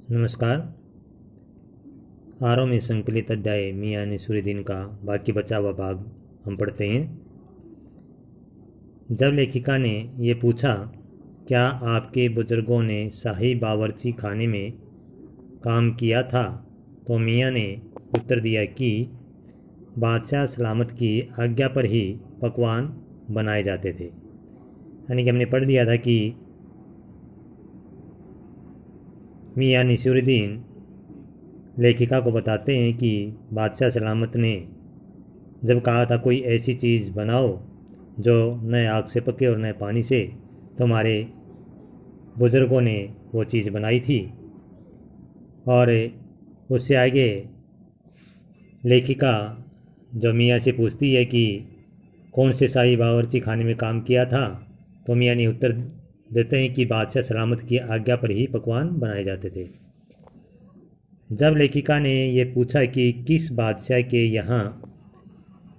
नमस्कार। आरों में संकलित अध्याय मियाँ नसीरुद्दीन का बाकी बचा हुआ भाग हम पढ़ते हैं। जब लेखिका ने ये पूछा, क्या आपके बुजुर्गों ने शाही बावर्ची खाने में काम किया था, तो मियाँ ने उत्तर दिया कि बादशाह सलामत की आज्ञा पर ही पकवान बनाए जाते थे। यानी कि हमने पढ़ लिया था कि मियाँ नसीरुद्दीन लेखिका को बताते हैं कि बादशाह सलामत ने जब कहा था कोई ऐसी चीज़ बनाओ जो न आग से पके और न पानी से, तो हमारे बुज़ुर्गों ने वो चीज़ बनाई थी। और उससे आगे लेखिका जो मियाँ से पूछती है कि कौन से शाही बावर्ची खाने में काम किया था, तो मियाँ ने उत्तर देते हैं कि बादशाह सलामत की आज्ञा पर ही पकवान बनाए जाते थे। जब लेखिका ने ये पूछा कि किस बादशाह के यहाँ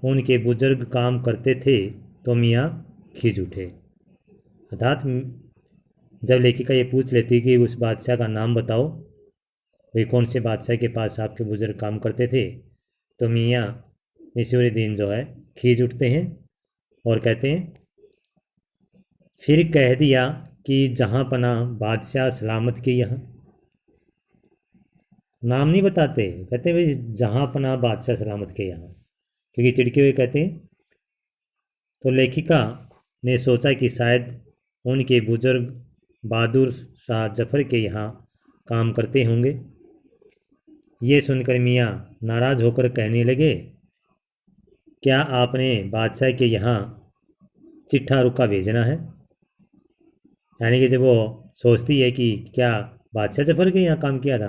उनके बुजुर्ग काम करते थे, तो मियाँ खींच उठे। अर्थात जब लेखिका ये पूछ लेती कि उस बादशाह का नाम बताओ, भाई कौन से बादशाह के पास आपके बुजुर्ग काम करते थे, तो मियाँ नसीरुद्दीन जो है खींच उठते हैं और कहते हैं, फिर कह दिया कि जहाँ पनाह बादशाह सलामत के यहाँ। नाम नहीं बताते, कहते भाई जहाँ पनाह बादशाह सलामत के यहाँ, क्योंकि चिढ़के हुए कहते हैं। तो लेखिका ने सोचा कि शायद उनके बुजुर्ग बहादुर शाह जफर के यहाँ काम करते होंगे। ये सुनकर मियाँ नाराज़ होकर कहने लगे, क्या आपने बादशाह के यहाँ चिट्ठा रुका भेजना है। यानी कि जब वो सोचती है कि क्या बादशाह जफर के यहाँ काम किया था,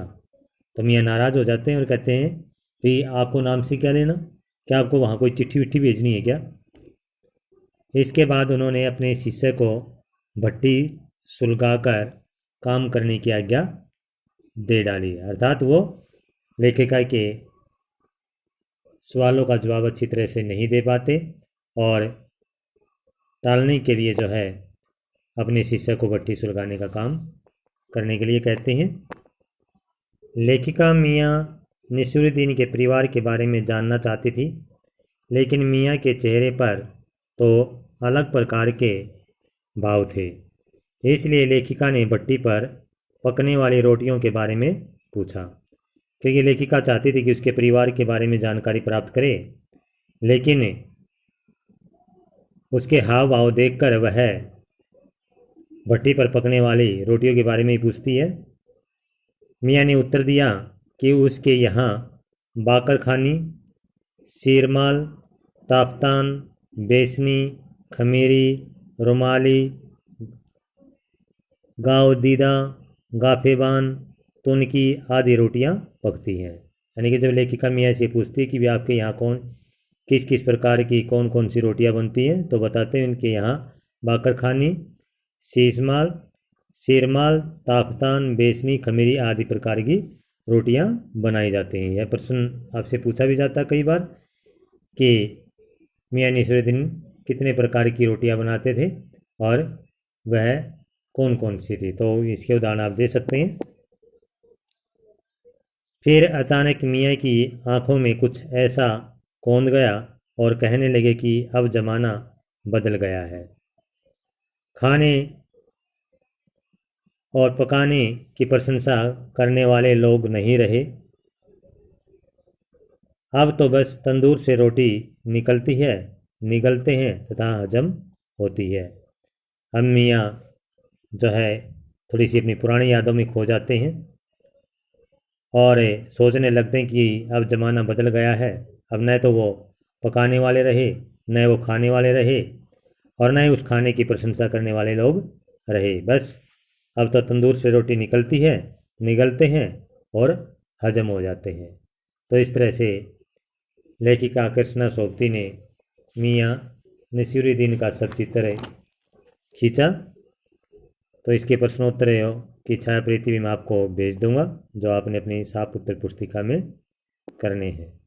तो मियाँ नाराज़ हो जाते हैं और कहते हैं, भाई आपको नाम से क्या लेना, क्या आपको वहाँ कोई चिट्ठी विट्ठी भेजनी है क्या। इसके बाद उन्होंने अपने शिष्य को भट्टी सुलगाकर काम करने की आज्ञा दे डाली। अर्थात वो लेखिका के सवालों का जवाब अच्छी तरह से नहीं दे पाते और टालने के लिए जो है अपने शिष्य को भट्टी सुलगाने का काम करने के लिए कहते हैं। लेखिका मियाँ नसीरुद्दीन के परिवार के बारे में जानना चाहती थी, लेकिन मियाँ के चेहरे पर तो अलग प्रकार के भाव थे। इसलिए लेखिका ने भट्टी पर पकने वाली रोटियों के बारे में पूछा, क्योंकि लेखिका चाहती थी कि उसके परिवार के बारे में जानकारी प्राप्त करे, लेकिन उसके हाव भाव देखकर वह भट्टी पर पकने वाली रोटियों के बारे में ही पूछती है। मियाँ ने उत्तर दिया कि उसके यहाँ बाकरखानी, शीरमाल, ताफ्तान, बेसनी, खमीरी, रुमाली, गावदीदा, गाफेबान, तुनकी आदि रोटियां पकती हैं। यानी कि जब लेखिका मियाँ से पूछती है कि वे आपके यहाँ किस किस प्रकार की कौन कौन सी रोटियां बनती हैं, तो बताते हैं उनके यहाँ बाकरखानी, शीरमाल, ताफ्तान, बेसनी, खमीरी आदि प्रकार की रोटियां बनाई जाती हैं। यह प्रश्न आपसे पूछा भी जाता है कई बार कि मियाँ नसीरुद्दीन कितने प्रकार की रोटियां बनाते थे और वह कौन कौन सी थी, तो इसके उदाहरण आप दे सकते हैं। फिर अचानक मियाँ की आंखों में कुछ ऐसा कौंध गया और कहने लगे कि अब ज़माना बदल गया है। खाने और पकाने की प्रशंसा करने वाले लोग नहीं रहे। अब तो बस तंदूर से रोटी निगलते हैं तथा हजम होती है। हम मियाँ जो है थोड़ी सी अपनी पुरानी यादों में खो जाते हैं और सोचने लगते हैं कि अब ज़माना बदल गया है। अब न तो वो पकाने वाले रहे, न वो खाने वाले रहे, और न ही उस खाने की प्रशंसा करने वाले लोग रहे। बस अब तो तंदूर से रोटी निगलते हैं और हजम हो जाते हैं। तो इस तरह से लेखिका कृष्णा सोबती ने मियाँ नसीरुद्दीन का सब चित्र खींचा। तो इसके प्रश्नोत्तरों की छायाप्रति भी मैं आपको भेज दूंगा, जो आपने अपनी साफ उत्तर पुस्तिका में करने हैं।